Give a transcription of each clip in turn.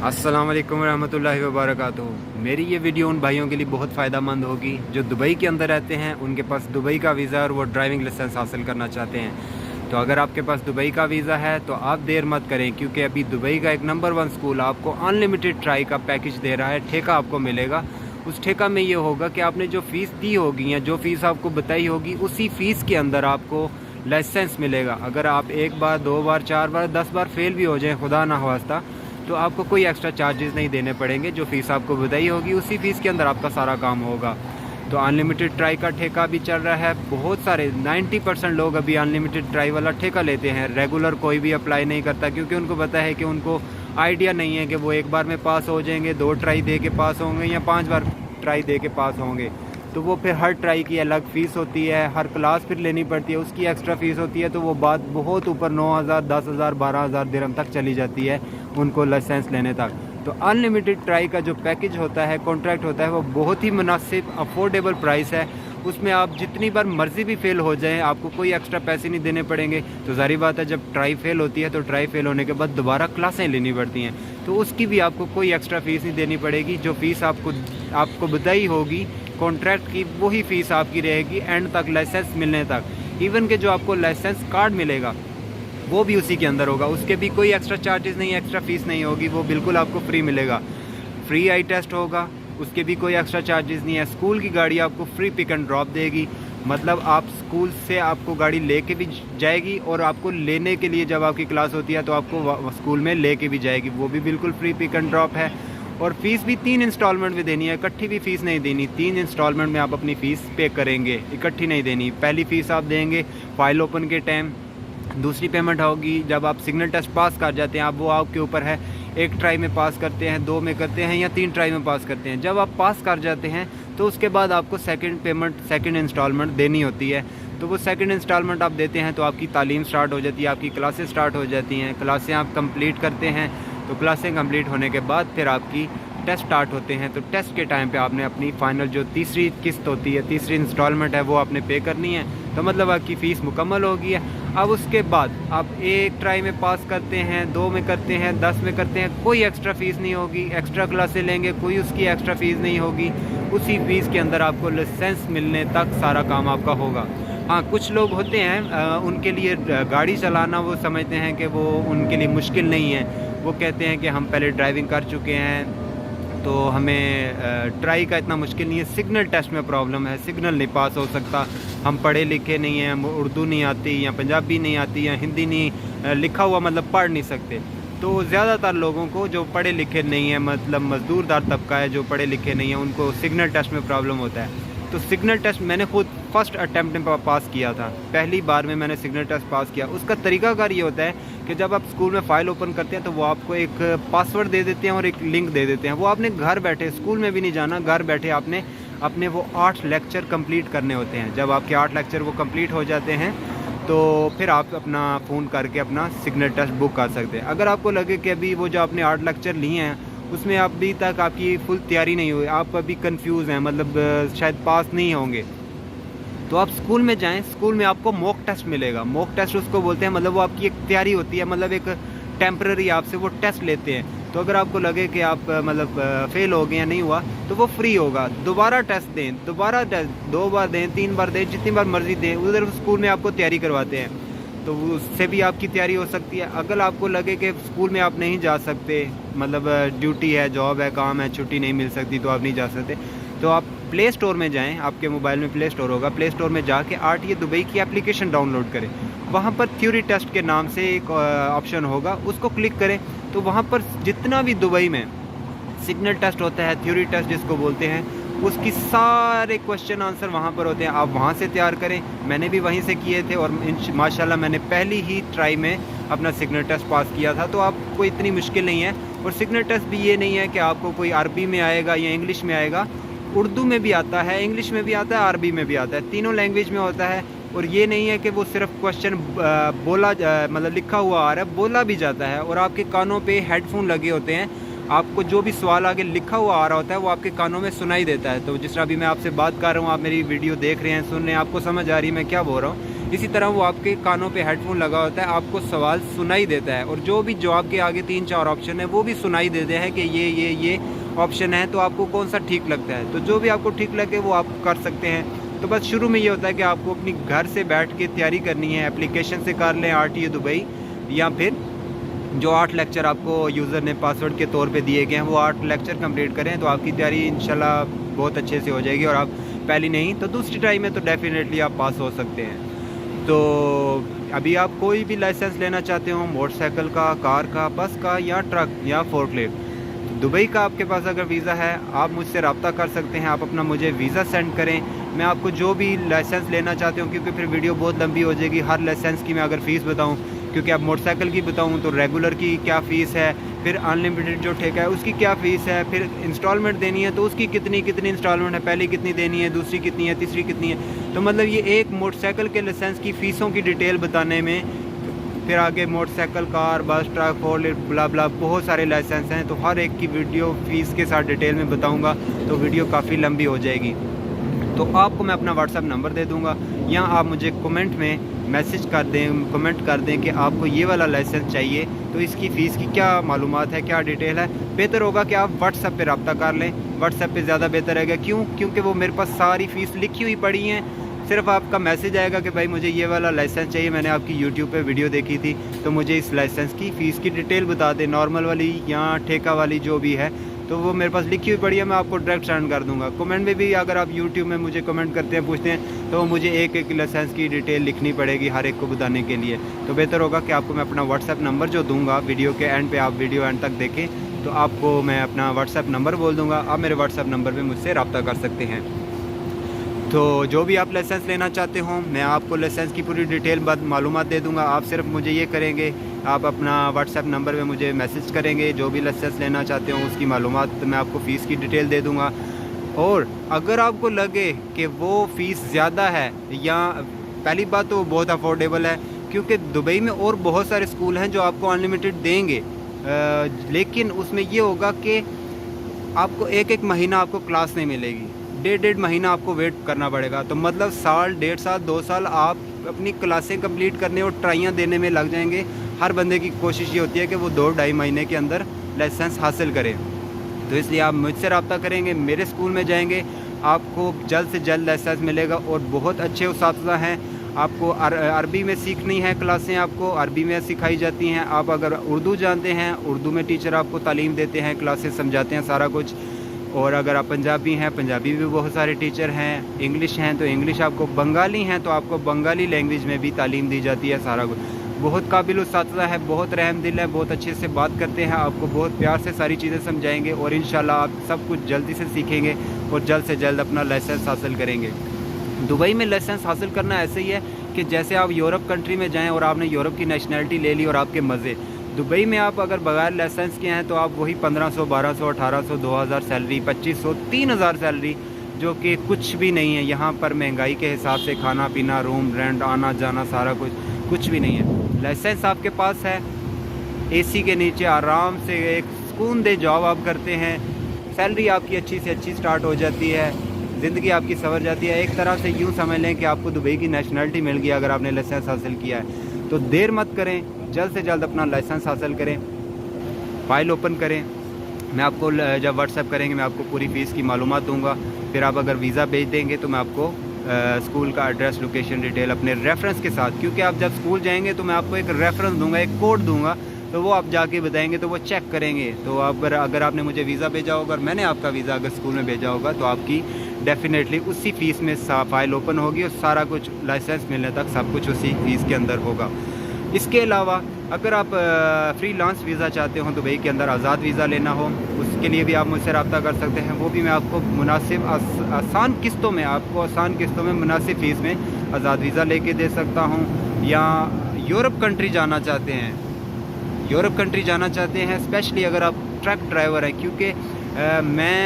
अस्सलाम वालेकुम रहमतुल्लाहि व बरकातुहू। मेरी ये वीडियो उन भाइयों के लिए बहुत फ़ायदा मंद होगी जो दुबई के अंदर रहते हैं, उनके पास दुबई का वीज़ा और वो ड्राइविंग लाइसेंस हासिल करना चाहते हैं। तो अगर आपके पास दुबई का वीज़ा है तो आप देर मत करें, क्योंकि अभी दुबई का एक नंबर 1 स्कूल आपको अनलिमिटेड ट्राई का पैकेज दे रहा है। ठेका आपको मिलेगा। उस ठेका में ये होगा कि आपने जो फ़ीस दी होगी या जो फ़ीस आपको बताई होगी, उसी फ़ीस के अंदर आपको लाइसेंस मिलेगा। अगर आप 1 बार 2 बार 4 बार 10 बार फेल भी हो जाए खुदा ना ख्वास्ता, तो आपको कोई एक्स्ट्रा चार्जेस नहीं देने पड़ेंगे। जो फ़ीस आपको बताई होगी उसी फ़ीस के अंदर आपका सारा काम होगा। तो अनलिमिटेड ट्राई का ठेका भी चल रहा है। बहुत सारे 90% लोग अभी अनलिमिटेड ट्राई वाला ठेका लेते हैं। रेगुलर कोई भी अप्लाई नहीं करता, क्योंकि उनको पता है कि उनको आइडिया नहीं है कि वो 1 बार में पास हो जाएंगे, 2 ट्राई दे के पास होंगे या 5 बार ट्राई दे के पास होंगे। तो वो फिर हर ट्राई की अलग फ़ीस होती है, हर क्लास फिर लेनी पड़ती है, उसकी एक्स्ट्रा फ़ीस होती है। तो वो बात बहुत ऊपर 9,000 10,000 12,000 दिरहम तक चली जाती है उनको लाइसेंस लेने तक। तो अनलिमिटेड ट्राई का जो पैकेज होता है, कॉन्ट्रैक्ट होता है, वो बहुत ही मुनासिब अफोर्डेबल प्राइस है। उसमें आप जितनी बार मर्ज़ी भी फ़ेल हो जाएं, आपको कोई एक्स्ट्रा पैसे नहीं देने पड़ेंगे। तो ज़ाहिर बात है, जब ट्राई फ़ेल होती है तो ट्राई फ़ेल होने के बाद दोबारा क्लासें लेनी पड़ती हैं, तो उसकी भी आपको कोई एक्स्ट्रा फ़ीस नहीं देनी पड़ेगी। जो फ़ीस आपको बताई होगी कॉन्ट्रैक्ट की, वही फ़ीस आपकी रहेगी एंड तक, लाइसेंस मिलने तक। इवन के जो आपको लाइसेंस कार्ड मिलेगा वो भी उसी के अंदर होगा। उसके भी कोई एक्स्ट्रा चार्जेस नहीं, एक्स्ट्रा फ़ीस नहीं होगी, वो बिल्कुल आपको फ्री मिलेगा। फ्री आई टेस्ट होगा, उसके भी कोई एक्स्ट्रा चार्जेस नहीं है। स्कूल की गाड़ी आपको फ्री पिक एंड ड्रॉप देगी, मतलब आप स्कूल से आपको गाड़ी लेके भी जाएगी और आपको लेने के लिए जब आपकी क्लास होती है तो आपको स्कूल में लेके भी जाएगी, वो भी बिल्कुल फ्री पिक एंड ड्रॉप है। और फ़ीस भी 3 इंस्टॉलमेंट में देनी है, इकट्ठी भी फ़ीस नहीं देनी। 3 इंस्टॉलमेंट में आप अपनी फ़ीस पे करेंगे, इकट्ठी नहीं देनी। पहली फ़ीस आप देंगे फाइल ओपन के टाइम, दूसरी पेमेंट होगी जब आप सिग्नल टेस्ट पास कर जाते हैं। आप वो आपके ऊपर है, 1 ट्राई में पास करते हैं, 2 में करते हैं या 3 ट्राई में पास करते हैं। जब आप पास कर जाते हैं तो उसके बाद आपको सेकंड इंस्टॉलमेंट देनी होती है। तो वो सेकंड इंस्टॉलमेंट आप देते हैं तो आपकी तालीम स्टार्ट हो जाती है, आपकी क्लासेस स्टार्ट हो जाती हैं। क्लासें आप कंप्लीट करते हैं, तो क्लासें कंप्लीट होने के बाद फिर आपकी टेस्ट स्टार्ट होते हैं। तो टेस्ट के टाइम पे आपने अपनी फ़ाइनल जो तीसरी किस्त होती है, तीसरी इंस्टॉलमेंट है, वो आपने पे करनी है। तो मतलब आपकी फ़ीस मुकम्मल हो गई है। अब उसके बाद आप 1 ट्राई में पास करते हैं, 2 में करते हैं, 10 में करते हैं, कोई एक्स्ट्रा फ़ीस नहीं होगी। एक्स्ट्रा क्लासें लेंगे, कोई उसकी एक्स्ट्रा फ़ीस नहीं होगी। उसी फ़ीस के अंदर आपको लाइसेंस मिलने तक सारा काम आपका होगा। हाँ, कुछ लोग होते हैं उनके लिए गाड़ी चलाना वो समझते हैं कि वो उनके लिए मुश्किल नहीं है। वो कहते हैं कि हम पहले ड्राइविंग कर चुके हैं तो हमें ट्राई का इतना मुश्किल नहीं है। सिग्नल टेस्ट में प्रॉब्लम है, सिग्नल नहीं पास हो सकता, हम पढ़े लिखे नहीं हैं, हम उर्दू नहीं आती या पंजाबी नहीं आती या हिंदी नहीं लिखा हुआ मतलब पढ़ नहीं सकते। तो ज़्यादातर लोगों को जो पढ़े लिखे नहीं हैं, मतलब मज़दूरदार तबका है जो पढ़े लिखे नहीं हैं, उनको सिग्नल टेस्ट में प्रॉब्लम होता है। तो सिग्नल टेस्ट मैंने खुद फर्स्ट अटैम्प्ट में पास किया था, पहली बार में मैंने सिग्नल टेस्ट पास किया। उसका तरीकाकार ये होता है कि जब आप स्कूल में फ़ाइल ओपन करते हैं तो वो आपको एक पासवर्ड दे देते हैं और एक लिंक दे देते हैं। वो आपने घर बैठे, स्कूल में भी नहीं जाना, घर बैठे आपने अपने वो 8 लेक्चर कंप्लीट करने होते हैं। जब आपके 8 लेक्चर वो कंप्लीट हो जाते हैं तो फिर आप अपना फ़ोन करके अपना सिग्नल टेस्ट बुक कर सकते हैं। अगर आपको लगे कि अभी वो जो आपने 8 लेक्चर लिए हैं उसमें अभी तक आपकी फुल तैयारी नहीं हुई, आप अभी कंफ्यूज हैं, मतलब शायद पास नहीं होंगे, तो आप स्कूल में जाएं। स्कूल में आपको मॉक टेस्ट मिलेगा। मॉक टेस्ट उसको बोलते हैं, मतलब वो आपकी एक तैयारी होती है, मतलब एक टेम्पररी आपसे वो टेस्ट लेते हैं। तो अगर आपको लगे कि आप मतलब फेल हो गए या नहीं हुआ तो वो फ्री होगा। दोबारा टेस्ट दें, दोबारा टेस्ट 2 बार दें, 3 बार दें, जितनी बार मर्ज़ी दें। उधर स्कूल में आपको तैयारी करवाते हैं, तो उससे भी आपकी तैयारी हो सकती है। अगर आपको लगे कि स्कूल में आप नहीं जा सकते, मतलब ड्यूटी है, जॉब है, काम है, छुट्टी नहीं मिल सकती, तो आप नहीं जा सकते, तो आप प्ले स्टोर में जाएं। आपके मोबाइल में प्ले स्टोर होगा, प्ले स्टोर में जाके RTA दुबई की एप्लीकेशन डाउनलोड करें। वहाँ पर थ्योरी टेस्ट के नाम से एक ऑप्शन होगा, उसको क्लिक करें। तो वहाँ पर जितना भी दुबई में सिग्नल टेस्ट होता है, थ्योरी टेस्ट जिसको बोलते हैं, उसकी सारे क्वेश्चन आंसर वहाँ पर होते हैं। आप वहाँ से तैयार करें। मैंने भी वहीं से किए थे और माशाल्लाह मैंने पहली ही ट्राई में अपना सिग्नल टेस्ट पास किया था। तो आपको इतनी मुश्किल नहीं है। और सिग्नल टेस्ट भी ये नहीं है कि आपको कोई अरबी में आएगा या इंग्लिश में आएगा, उर्दू में भी आता है, इंग्लिश में भी आता है, अरबी में भी आता है, तीनों लैंग्वेज में होता है। और ये नहीं है कि वो सिर्फ क्वेश्चन मतलब लिखा हुआ आ रहा है, बोला भी जाता है। और आपके कानों पे हेडफोन लगे होते हैं, आपको जो भी सवाल आगे लिखा हुआ आ रहा होता है वो आपके कानों में सुनाई देता है। तो जिस तरह अभी मैं आपसे बात कर रहा हूँ, आप मेरी वीडियो देख रहे हैं, सुन रहे हैं, आपको समझ आ रही है मैं क्या बोल रहा हूँ। इसी तरह वो आपके कानों पे हेडफोन लगा होता है, आपको सवाल सुनाई देता है और जो भी जवाब के आगे 3-4 ऑप्शन है वो भी सुनाई देते हैं कि ये ऑप्शन है, तो आपको कौन सा ठीक लगता है। तो जो भी आपको ठीक लगे वो आप कर सकते हैं। तो बस शुरू में ये होता है कि आपको अपनी घर से बैठ के तैयारी करनी है, एप्लीकेशन से कर लें RTA दुबई, या फिर जो 8 लेक्चर आपको यूज़र ने पासवर्ड के तौर पे दिए गए हैं वो 8 लेक्चर कंप्लीट करें, तो आपकी तैयारी इंशाल्लाह बहुत अच्छे से हो जाएगी और आप पहली नहीं तो दूसरी ट्राई में तो डेफिनेटली आप पास हो सकते हैं। तो अभी आप कोई भी लाइसेंस लेना चाहते हो, मोटरसाइकिल का, कार का, बस का या ट्रक या फोर्कलिफ्ट, दुबई का आपके पास अगर वीज़ा है आप मुझसे रब्ता कर सकते हैं। आप अपना मुझे वीज़ा सेंड करें, मैं आपको जो भी लाइसेंस लेना चाहते हो, क्योंकि फिर वीडियो बहुत लंबी हो जाएगी हर लाइसेंस की मैं अगर फ़ीस बताऊं, क्योंकि अब मोटरसाइकिल की बताऊं तो रेगुलर की क्या फ़ीस है, फिर अनलिमिटेड जो ठेका है उसकी क्या फ़ीस है, फिर इंस्टॉलमेंट देनी है तो उसकी कितनी इंस्टॉलमेंट है, पहली कितनी देनी है, दूसरी कितनी है, तीसरी कितनी है। तो मतलब ये एक मोटरसाइकिल के लाइसेंस की फ़ीसों की डिटेल बताने में, फिर आगे मोटरसाइकिल, कार, बस, ट्रक, फोर्कलिफ्ट, ब्ला ब्ला बहुत सारे लाइसेंस हैं, तो हर एक की वीडियो फ़ीस के साथ डिटेल में बताऊंगा तो वीडियो काफ़ी लंबी हो जाएगी। तो आपको मैं अपना व्हाट्सएप नंबर दे दूंगा, या आप मुझे कमेंट में मैसेज कर दें, कमेंट कर दें कि आपको ये वाला लाइसेंस चाहिए, तो इसकी फ़ीस की क्या मालूमात है, क्या डिटेल है। बेहतर होगा कि आप व्हाट्सएप पे रब्ता कर लें, व्हाट्सएप पे ज़्यादा बेहतर रहेगा। क्यों? क्योंकि वो मेरे पास सारी फ़ीस लिखी हुई पड़ी हैं, सिर्फ आपका मैसेज आएगा कि भाई मुझे ये वाला लाइसेंस चाहिए, मैंने आपकी यूट्यूब पे वीडियो देखी थी तो मुझे इस लाइसेंस की फ़ीस की डिटेल बता दें, नॉर्मल वाली या ठेका वाली जो भी है, तो वो मेरे पास लिखी हुई पड़ी है, मैं आपको डायरेक्ट सेंड कर दूंगा। कमेंट में भी अगर आप यूट्यूब में मुझे कमेंट करते हैं, पूछते हैं, तो मुझे एक लाइसेंस की डिटेल लिखनी पड़ेगी हर एक को बताने के लिए। तो बेहतर होगा कि आपको मैं अपना व्हाट्सएप नंबर जो दूंगा वीडियो के एंड पे, आप वीडियो एंड तक देखें तो आपको मैं अपना व्हाट्सएप नंबर बोल दूँगा, आप मेरे व्हाट्सएप नंबर पर मुझसे रब्ता कर सकते हैं। तो जो भी आप लाइसेंस लेना चाहते हो मैं आपको लाइसेंस की पूरी डिटेल मालूमात दे दूंगा। आप सिर्फ मुझे ये करेंगे, आप अपना व्हाट्सएप नंबर पे मुझे मैसेज करेंगे, जो भी लाइसेंस लेना चाहते हो उसकी मालूमात मैं आपको फ़ीस की डिटेल दे दूंगा। और अगर आपको लगे कि वो फ़ीस ज़्यादा है, या पहली बात तो वो बहुत अफोर्डेबल है, क्योंकि दुबई में और बहुत सारे स्कूल हैं जो आपको अनलिमिटेड देंगे, लेकिन उसमें ये होगा कि आपको एक महीना आपको क्लास नहीं मिलेगी, डेढ़ महीना आपको वेट करना पड़ेगा। तो मतलब साल, 1.5 साल, 2 साल आप अपनी क्लासें कंप्लीट करने और ट्राइयाँ देने में लग जाएंगे। हर बंदे की कोशिश ये होती है कि वो 2-2.5 महीने के अंदर लाइसेंस हासिल करें। तो इसलिए आप मुझसे रब्ता करेंगे, मेरे स्कूल में जाएंगे, आपको जल्द से जल्द लाइसेंस मिलेगा। और बहुत अच्छे उस्ताद हैं, आपको अरबी में सीखनी है क्लासें, आपको अरबी में सिखाई जाती हैं। आप अगर उर्दू जानते हैं, उर्दू में टीचर आपको तालीम देते हैं, क्लासेस समझाते हैं सारा कुछ। और अगर आप पंजाबी हैं, पंजाबी भी बहुत सारे टीचर हैं, इंग्लिश हैं तो इंग्लिश, आपको बंगाली हैं तो आपको बंगाली लैंग्वेज में भी तालीम दी जाती है, सारा कुछ। बहुत काबिल उस्ताद है, बहुत रहम दिल है, बहुत अच्छे से बात करते हैं, आपको बहुत प्यार से सारी चीज़ें समझाएंगे और इंशाल्लाह आप सब कुछ जल्दी से सीखेंगे और जल्द से जल्द अपना लाइसेंस हासिल करेंगे। दुबई में लाइसेंस हासिल करना ऐसे ही है कि जैसे आप यूरोप कंट्री में जाएँ और आपने यूरोप की नेशनैलिटी ले ली और आपके मज़े। दुबई में आप अगर बगैर लाइसेंस के हैं तो आप वही 1500, 1200, 1800, 2000 सैलरी, 2500, 3000 सैलरी, जो कि कुछ भी नहीं है। यहाँ पर महंगाई के हिसाब से खाना पीना, रूम रेंट, आना जाना, सारा कुछ भी नहीं है। लाइसेंस आपके पास है, एसी के नीचे आराम से एक सुकून दे जॉब आप करते हैं, सैलरी आपकी अच्छी से अच्छी स्टार्ट हो जाती है, ज़िंदगी आपकी संवर जाती है। एक तरह से यूँ समझ लें कि आपको दुबई की नेशनलिटी मिल गई अगर आपने लाइसेंस हासिल किया है। तो देर मत करें, जल्द से जल्द अपना लाइसेंस हासिल करें, फ़ाइल ओपन करें। मैं आपको जब व्हाट्सएप करेंगे मैं आपको पूरी फ़ीस की मालूमात दूंगा। फिर आप अगर वीज़ा भेज देंगे तो मैं आपको स्कूल का एड्रेस, लोकेशन, डिटेल अपने रेफरेंस के साथ, क्योंकि आप जब स्कूल जाएंगे तो मैं आपको एक रेफरेंस दूंगा, एक कोड दूंगा, तो वो आप जाके बताएंगे तो वो चेक करेंगे। तो अगर आपने मुझे वीज़ा भेजा होगा और मैंने आपका वीज़ा अगर स्कूल में भेजा होगा तो आपकी डेफिनेटली उसी फ़ीस में फ़ाइल ओपन होगी और सारा कुछ लाइसेंस मिलने तक सब कुछ उसी फ़ीस के अंदर होगा। इसके अलावा अगर आप फ्रीलांस वीज़ा चाहते हो, दुबई के अंदर आज़ाद वीज़ा लेना हो, उसके लिए भी आप मुझसे रब्ता कर सकते हैं। वो भी मैं आपको मुनासिब आसान किस्तों में, आपको आसान किस्तों में मुनासिब फ़ीस में आज़ाद वीज़ा लेके दे सकता हूँ। या यूरोप कंट्री जाना चाहते हैं, यूरोप कंट्री जाना चाहते हैं, स्पेशली अगर आप ट्रक ड्राइवर हैं, क्योंकि मैं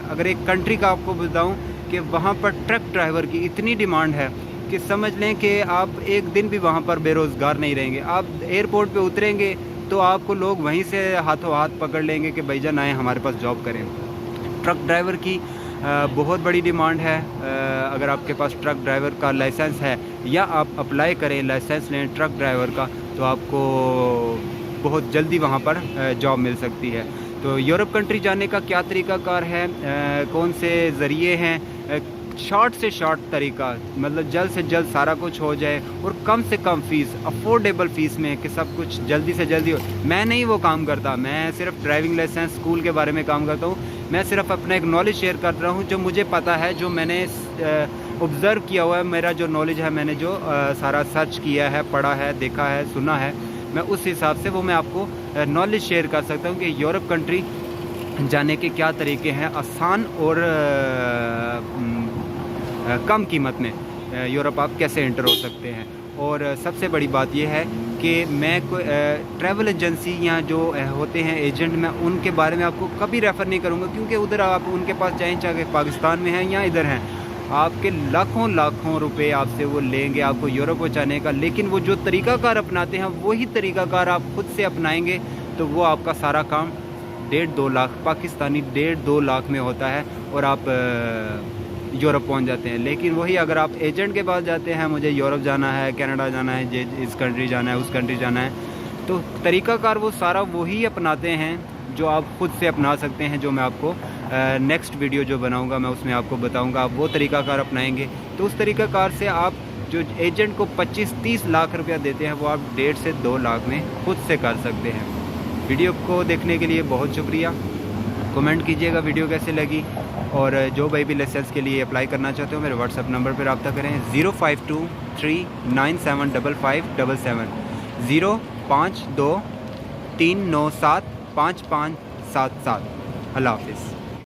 अगर एक कंट्री का आपको बताऊँ कि वहाँ पर ट्रक ड्राइवर की इतनी डिमांड है कि समझ लें कि आप एक दिन भी वहाँ पर बेरोज़गार नहीं रहेंगे। आप एयरपोर्ट पे उतरेंगे तो आपको लोग वहीं से हाथों हाथ पकड़ लेंगे कि भाईजान आए हमारे पास जॉब करें। ट्रक ड्राइवर की بہت بڑی ڈیمانڈ ہے. اگر آپ کے پاس ٹرک ڈرائیور کا لائسنس ہے یا آپ اپلائی کریں لائسنس لیں ٹرک ڈرائیور کا تو آپ کو بہت جلدی وہاں پر جاب مل سکتی ہے. تو یورپ کنٹری جانے کا کیا طریقہ کار ہے, کون سے ذریعے ہیں, شارٹ سے شارٹ طریقہ, مطلب جلد سے جلد سارا کچھ ہو جائے اور کم سے کم فیس, افورڈیبل فیس میں, کہ سب کچھ جلدی سے جلدی ہو. میں نہیں وہ کام کرتا, میں صرف ڈرائیونگ لائسنس اسکول کے بارے میں کام کرتا ہوں. میں صرف اپنا ایک نالج شیئر کر رہا ہوں جو مجھے پتہ ہے, جو میں نے آبزرو کیا ہوا ہے, میرا جو نالج ہے, میں نے جو سارا سرچ کیا ہے, پڑھا ہے, دیکھا ہے, سنا ہے, میں اس حساب سے وہ میں آپ کو نالج شیئر کر سکتا ہوں کہ یورپ کنٹری جانے کے کیا طریقے ہیں آسان اور کم قیمت میں یورپ آپ کیسے انٹر ہو سکتے ہیں. اور سب سے بڑی بات یہ ہے کہ میں ٹریول ایجنسی یا جو ہوتے ہیں ایجنٹ, میں ان کے بارے میں آپ کو کبھی ریفر نہیں کروں گا, کیونکہ ادھر آپ ان کے پاس جائیں, چاہے پاکستان میں ہیں یا ادھر ہیں, آپ کے لاکھوں روپے آپ سے وہ لیں گے آپ کو یورپ پہنچانے کا. لیکن وہ جو طریقہ کار اپناتے ہیں وہی طریقہ کار آپ خود سے اپنائیں گے تو وہ آپ کا سارا کام 1.5-2 لاکھ پاکستانی 1.5-2 لاکھ میں ہوتا ہے اور آپ یورپ پہنچ جاتے ہیں. لیکن وہی اگر آپ ایجنٹ کے پاس جاتے ہیں, مجھے یورپ جانا ہے, کینیڈا جانا ہے, اس کنٹری جانا ہے, اس کنٹری جانا ہے, تو طریقہ کار وہ سارا وہی اپناتے ہیں جو آپ خود سے اپنا سکتے ہیں, جو میں آپ کو نیکسٹ ویڈیو جو بناؤں گا میں اس میں آپ کو بتاؤں گا. آپ وہ طریقہ کار اپنائیں گے تو اس طریقہ کار سے آپ جو ایجنٹ کو 25-30 لاکھ روپیہ دیتے ہیں وہ آپ 1.5 سے 2 لاکھ میں خود سے کر سکتے ہیں. ویڈیو کو دیکھنے کے لیے بہت شکریہ. کمنٹ کیجیے گا ویڈیو کیسے لگی, اور جو بھائی بھی لائسنس کے لیے اپلائی کرنا چاہتے ہو میرے واٹس ایپ نمبر پہ رابطہ کریں 0523975577 0523975577. اللہ حافظ.